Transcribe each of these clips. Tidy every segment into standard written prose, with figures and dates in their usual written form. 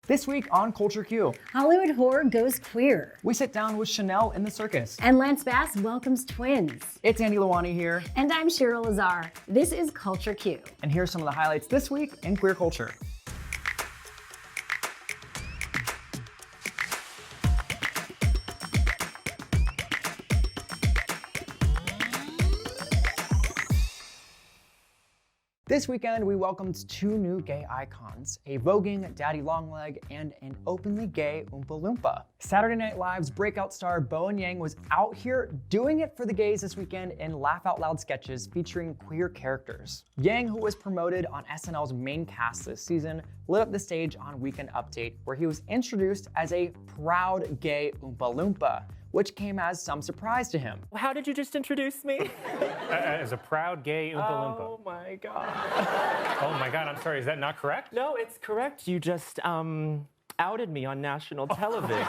This week on Culture Q, Hollywood horror goes queer. we sit down with Chanel in the Circus. And Lance Bass welcomes twins. It's Andy Lalwani here, And I'm Shira Lazar. This is Culture Q. and here's some of the highlights this week in queer culture. This weekend, we welcomed two new gay icons, a voguing daddy longleg and an openly gay Oompa Loompa. Saturday Night Live's breakout star Bowen Yang was out here doing it for the gays this weekend in laugh out loud sketches featuring queer characters. Yang, who was promoted on SNL's main cast this season, lit up the stage on Weekend Update, where he was introduced as a proud gay Oompa Loompa, which came as some surprise to him. How did you just introduce me? As a proud gay Oompa Loompa. Oh my God. Oh my God, I'm sorry, is that not correct? No, it's correct. You just outed me on national television.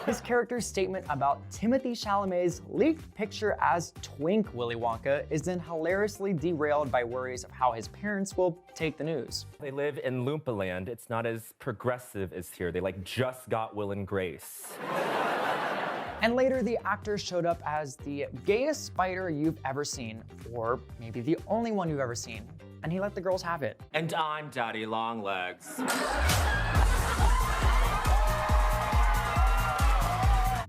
His character's statement about Timothée Chalamet's leaked picture as Twink Willy Wonka is then hilariously derailed by worries of how his parents will take the news. They live in Loompa Land. It's not as progressive as here. They just got Will and Grace. And later, the actor showed up as the gayest spider you've ever seen, or maybe the only one you've ever seen, and he let the girls have it. And I'm Daddy Longlegs.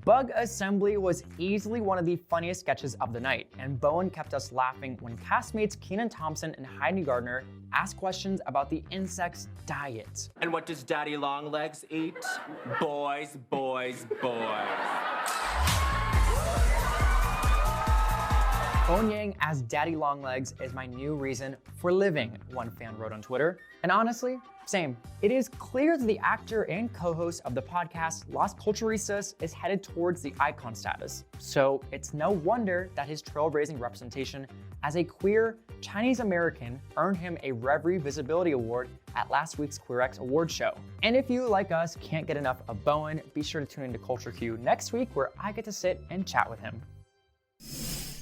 Bug Assembly was easily one of the funniest sketches of the night, and Bowen kept us laughing when castmates Kenan Thompson and Heidi Gardner asked questions about the insect's diet. And what does Daddy Longlegs eat? Boys, boys, boys. Bowen Yang as Daddy Longlegs is my new reason for living, one fan wrote on Twitter. And honestly, same. It is clear that the actor and co-host of the podcast Las Culturistas is headed towards the icon status. So it's no wonder that his trailblazing representation as a queer Chinese American earned him a Revry Visibility Award at last week's QueerX Award show. And if you, like us, can't get enough of Bowen, be sure to tune into Culture Q next week where I get to sit and chat with him.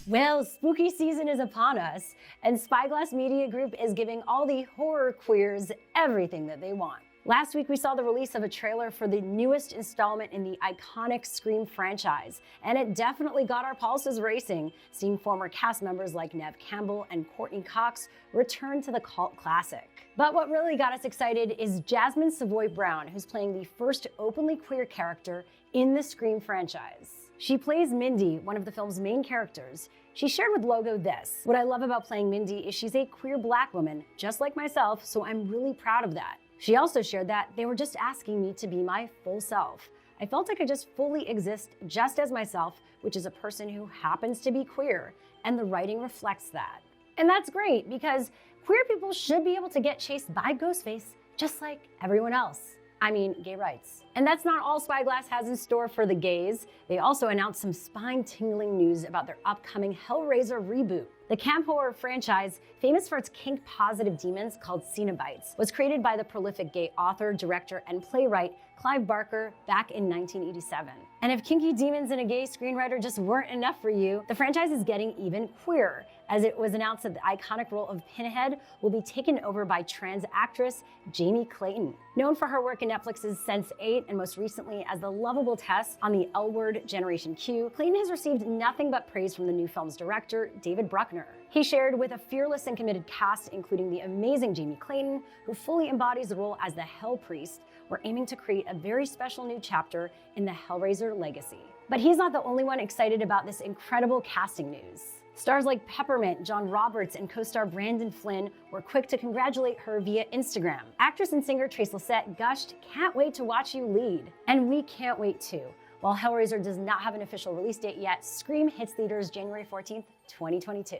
Well, spooky season is upon us, and Spyglass Media Group is giving all the horror queers everything that they want. Last week, we saw the release of a trailer for the newest installment in the iconic Scream franchise, and it definitely got our pulses racing, seeing former cast members like Neve Campbell and Courtney Cox return to the cult classic. But what really got us excited is Jasmine Savoy Brown, who's playing the first openly queer character in the Scream franchise. She plays Mindy, one of the film's main characters. She shared with Logo this: "What I love about playing Mindy is she's a queer Black woman, just like myself, so I'm really proud of that." She also shared that they were just asking me to be my full self. I felt I could just fully exist just as myself, which is a person who happens to be queer, and the writing reflects that. And that's great, because queer people should be able to get chased by Ghostface just like everyone else. I mean, gay rights. And that's not all Spyglass has in store for the gays. They also announced some spine-tingling news about their upcoming Hellraiser reboot. The camp horror franchise, famous for its kink-positive demons called Cenobites, was created by the prolific gay author, director, and playwright Clive Barker back in 1987. And if kinky demons and a gay screenwriter just weren't enough for you, the franchise is getting even queerer, as it was announced that the iconic role of Pinhead will be taken over by trans actress Jamie Clayton. Known for her work in Netflix's Sense8 and most recently as the lovable Tess on the L Word Generation Q, Clayton has received nothing but praise from the new film's director, David Bruckner. He shared, "With a fearless and committed cast, including the amazing Jamie Clayton, who fully embodies the role as the Hell Priest, we're aiming to create a very special new chapter in the Hellraiser legacy." But he's not the only one excited about this incredible casting news. Stars like Peppermint, John Roberts, and co-star Brandon Flynn were quick to congratulate her via Instagram. Actress and singer Trace Lysette gushed, "Can't wait to watch you lead." And we can't wait too. While Hellraiser does not have an official release date yet, Scream hits theaters January 14th, 2022.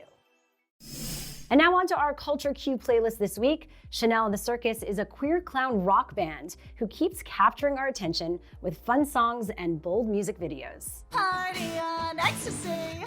And now on to our Culture Q playlist this week. Chanel and the Circus is a queer clown rock band who keeps capturing our attention with fun songs and bold music videos. Party on ecstasy,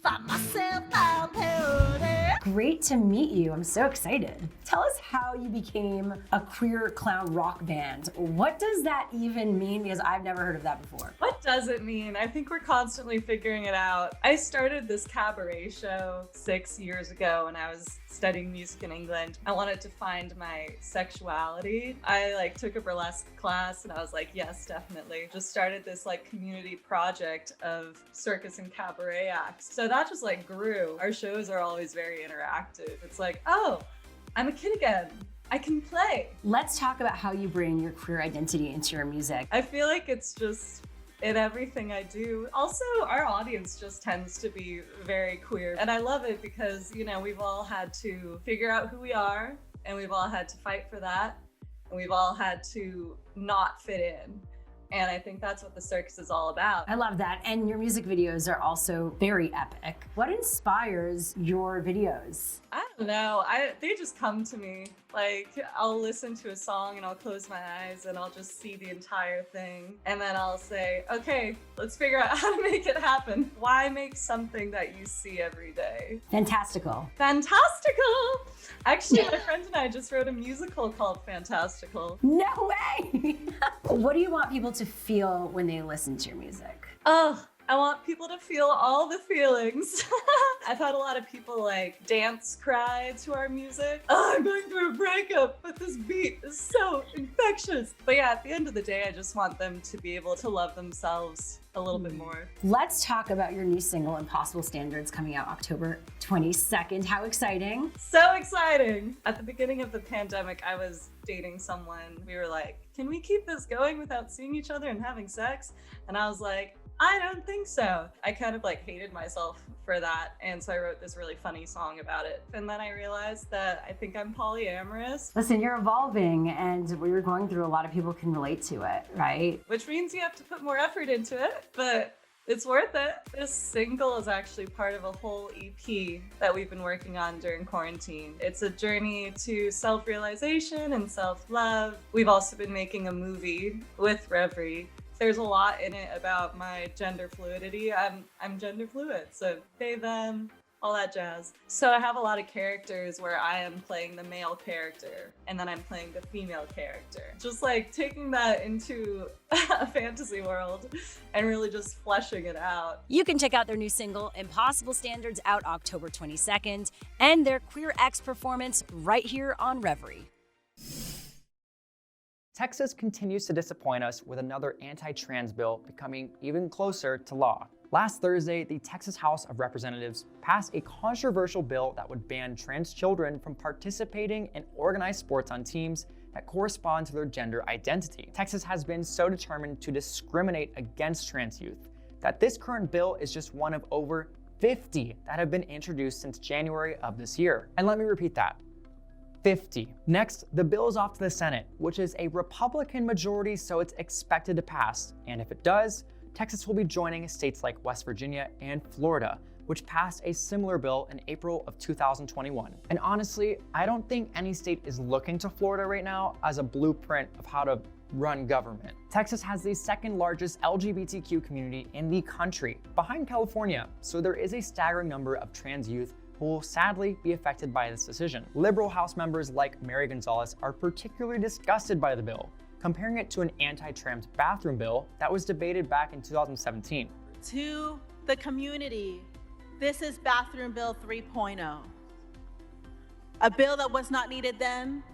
find myself out there. Great to meet you. I'm so excited. Tell us how you became a queer clown rock band. What does that even mean? Because I've never heard of that before. What does it mean? I think we're constantly figuring it out. I started this cabaret show 6 years ago when I was studying music in England, I wanted to find my sexuality. I took a burlesque class and I was like, yes, definitely. Just started this community project of circus and cabaret acts. So that just grew. Our shows are always very interactive. It's oh, I'm a kid again. I can play. Let's talk about how you bring your queer identity into your music. I feel like it's just in everything I do. Also, our audience just tends to be very queer. And I love it because, we've all had to figure out who we are, and we've all had to fight for that, and we've all had to not fit in. And I think that's what the circus is all about. I love that. And your music videos are also very epic. What inspires your videos? I don't know. They just come to me. I'll listen to a song and I'll close my eyes and I'll just see the entire thing. And then I'll say, okay, let's figure out how to make it happen. Why make something that you see every day? Fantastical. Fantastical! Actually, my friend and I just wrote a musical called Fantastical. No way! What do you want people to feel when they listen to your music? Oh, I want people to feel all the feelings. I've had a lot of people dance cry to our music. Oh, I'm going through a breakup, but this beat is so infectious. But yeah, at the end of the day, I just want them to be able to love themselves a little bit more. Let's talk about your new single, Impossible Standards, coming out October 22nd. How exciting. So exciting. At the beginning of the pandemic, I was dating someone. We were like, can we keep this going without seeing each other and having sex? And I was like, I don't think so. I kind of hated myself for that. And so I wrote this really funny song about it. And then I realized that I think I'm polyamorous. Listen, you're evolving and what you're going through, a lot of people can relate to it, right? Which means you have to put more effort into it, but it's worth it. This single is actually part of a whole EP that we've been working on during quarantine. It's a journey to self-realization and self-love. We've also been making a movie with Revry. There's a lot in it about my gender fluidity. I'm gender fluid, so they, them, all that jazz. So I have a lot of characters where I am playing the male character and then I'm playing the female character. Just taking that into a fantasy world and really just fleshing it out. You can check out their new single, Impossible Standards, out October 22nd, and their Queer X performance right here on Revry. Texas continues to disappoint us with another anti-trans bill becoming even closer to law. Last Thursday, the Texas House of Representatives passed a controversial bill that would ban trans children from participating in organized sports on teams that correspond to their gender identity. Texas has been so determined to discriminate against trans youth that this current bill is just one of over 50 that have been introduced since January of this year. And let me repeat that. 50. Next, the bill is off to the Senate, which is a Republican majority, so it's expected to pass. And if it does, Texas will be joining states like West Virginia and Florida, which passed a similar bill in April of 2021. And honestly, I don't think any state is looking to Florida right now as a blueprint of how to run government. Texas has the second largest LGBTQ community in the country, behind California, so there is a staggering number of trans youth who will sadly be affected by this decision. Liberal House members like Mary Gonzalez are particularly disgusted by the bill, comparing it to an anti-trans bathroom bill that was debated back in 2017. To the community, this is Bathroom Bill 3.0. A bill that was not needed then,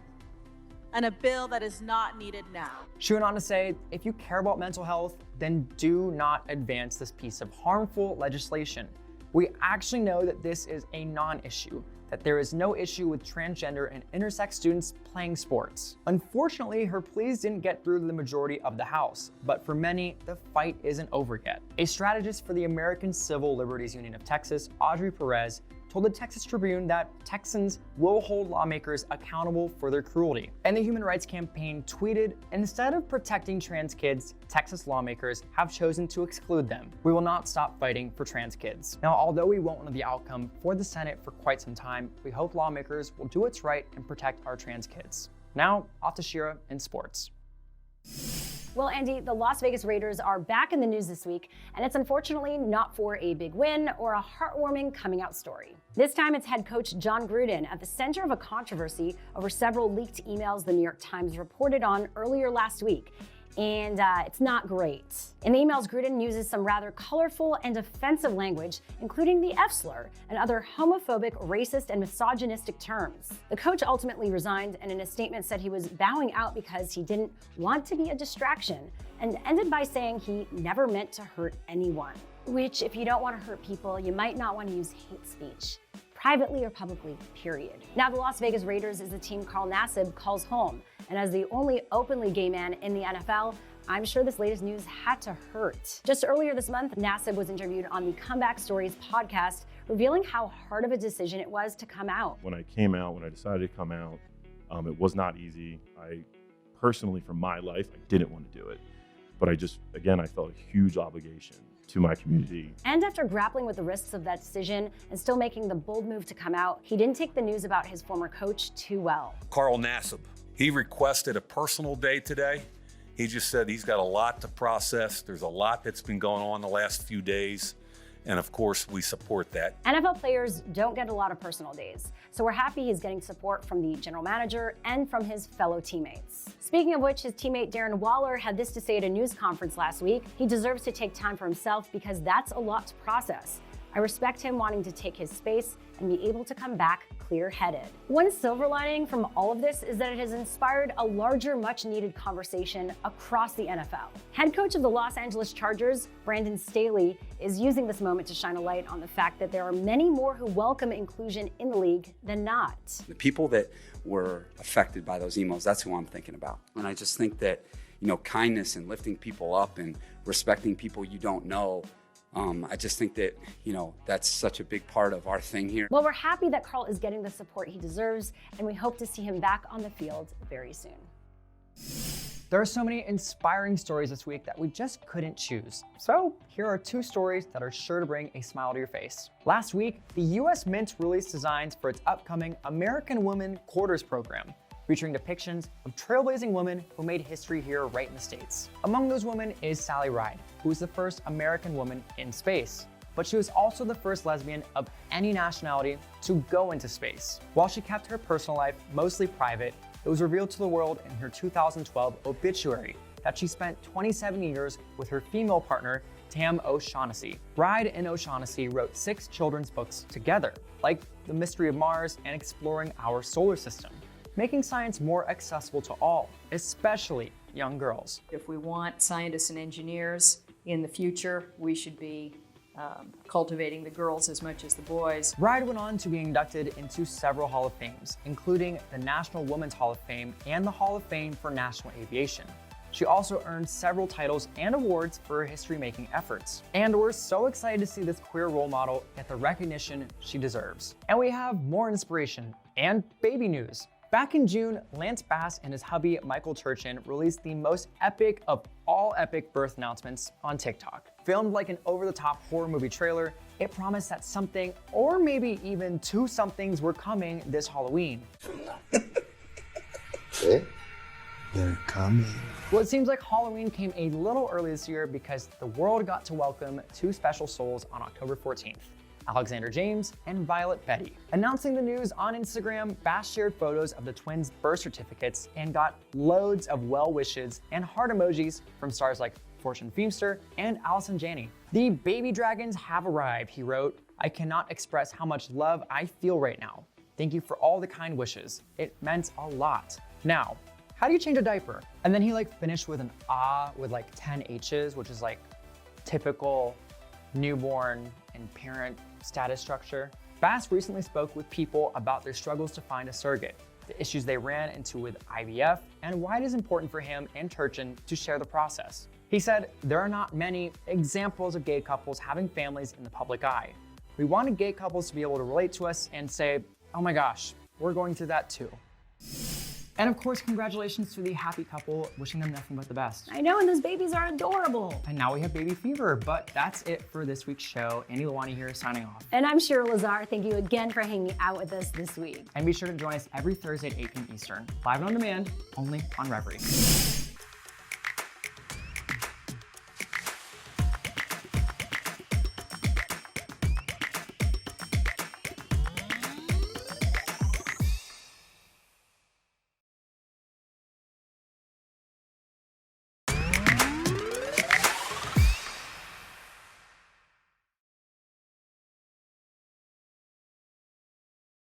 and a bill that is not needed now. She went on to say, if you care about mental health, then do not advance this piece of harmful legislation. We actually know that this is a non-issue, that there is no issue with transgender and intersex students playing sports. Unfortunately, her pleas didn't get through the majority of the House, but for many, the fight isn't over yet. A strategist for the American Civil Liberties Union of Texas, Audrey Perez, told the Texas Tribune that Texans will hold lawmakers accountable for their cruelty. And the Human Rights Campaign tweeted, instead of protecting trans kids, Texas lawmakers have chosen to exclude them. We will not stop fighting for trans kids. Now, although we won't know the outcome for the Senate for quite some time, we hope lawmakers will do what's right and protect our trans kids. Now, off to Shira in sports. Well, Andy, the Las Vegas Raiders are back in the news this week, and it's unfortunately not for a big win or a heartwarming coming out story. This time, it's head coach John Gruden at the center of a controversy over several leaked emails the New York Times reported on earlier last week. and it's not great. In the emails, Gruden uses some rather colorful and offensive language, including the F slur and other homophobic, racist, and misogynistic terms. The coach ultimately resigned and in a statement said he was bowing out because he didn't want to be a distraction, and ended by saying he never meant to hurt anyone. Which, if you don't want to hurt people, you might not want to use hate speech, privately or publicly, period. Now, the Las Vegas Raiders is the team Carl Nassib calls home, and as the only openly gay man in the NFL, I'm sure this latest news had to hurt. Just earlier this month, Nassib was interviewed on the Comeback Stories podcast, revealing how hard of a decision it was to come out. When I decided to come out, it was not easy. I personally, for my life, I didn't want to do it. But I felt a huge obligation to my community. And after grappling with the risks of that decision and still making the bold move to come out, he didn't take the news about his former coach too well. Carl Nassib, he requested a personal day today. He just said he's got a lot to process. There's a lot that's been going on the last few days. And of course, we support that. NFL players don't get a lot of personal days, so we're happy he's getting support from the general manager and from his fellow teammates. Speaking of which, his teammate Darren Waller had this to say at a news conference last week. He deserves to take time for himself because that's a lot to process. I respect him wanting to take his space and be able to come back clear-headed. One silver lining from all of this is that it has inspired a larger, much-needed conversation across the NFL. Head coach of the Los Angeles Chargers, Brandon Staley, is using this moment to shine a light on the fact that there are many more who welcome inclusion in the league than not. The people that were affected by those emails, that's who I'm thinking about. And I just think that, kindness and lifting people up and respecting people you don't know, I just think that, that's such a big part of our thing here. Well, we're happy that Carl is getting the support he deserves, and we hope to see him back on the field very soon. There are so many inspiring stories this week that we just couldn't choose. So here are 2 stories that are sure to bring a smile to your face. Last week, the US Mint released designs for its upcoming American Women Quarters program, featuring depictions of trailblazing women who made history here right in the States. Among those women is Sally Ride, who was the first American woman in space. But she was also the first lesbian of any nationality to go into space. While she kept her personal life mostly private, it was revealed to the world in her 2012 obituary that she spent 27 years with her female partner, Tam O'Shaughnessy. Ride and O'Shaughnessy wrote 6 children's books together, like The Mystery of Mars and Exploring Our Solar System, making science more accessible to all, especially young girls. If we want scientists and engineers in the future, we should be cultivating the girls as much as the boys. Ride went on to be inducted into several Hall of Fames, including the National Women's Hall of Fame and the Hall of Fame for National Aviation. She also earned several titles and awards for her history-making efforts. And we're so excited to see this queer role model get the recognition she deserves. And we have more inspiration and baby news. Back in June, Lance Bass and his hubby, Michael Turchin, released the most epic of all epic birth announcements on TikTok. Filmed like an over-the-top horror movie trailer, it promised that something, or maybe even 2 somethings, were coming this Halloween. They're coming. Well, it seems like Halloween came a little early this year because the world got to welcome 2 special souls on October 14th. Alexander James and Violet Betty. Announcing the news on Instagram, Bass shared photos of the twins' birth certificates and got loads of well wishes and heart emojis from stars like Fortune Feimster and Allison Janney. The baby dragons have arrived, he wrote. I cannot express how much love I feel right now. Thank you for all the kind wishes. It meant a lot. Now, how do you change a diaper? And then he finished with an with 10 H's, which is typical newborn and parent status structure. Bass recently spoke with people about their struggles to find a surrogate, the issues they ran into with IVF, and why it is important for him and Turchin to share the process. He said, there are not many examples of gay couples having families in the public eye. We wanted gay couples to be able to relate to us and say, oh my gosh, we're going through that too. And of course, congratulations to the happy couple, wishing them nothing but the best. I know, and those babies are adorable. And now we have baby fever, but that's it for this week's show. Annie Lalwani here, signing off. And I'm Shira Lazar. Thank you again for hanging out with us this week. And be sure to join us every Thursday at 8 p.m. Eastern, live and on demand, only on Revry.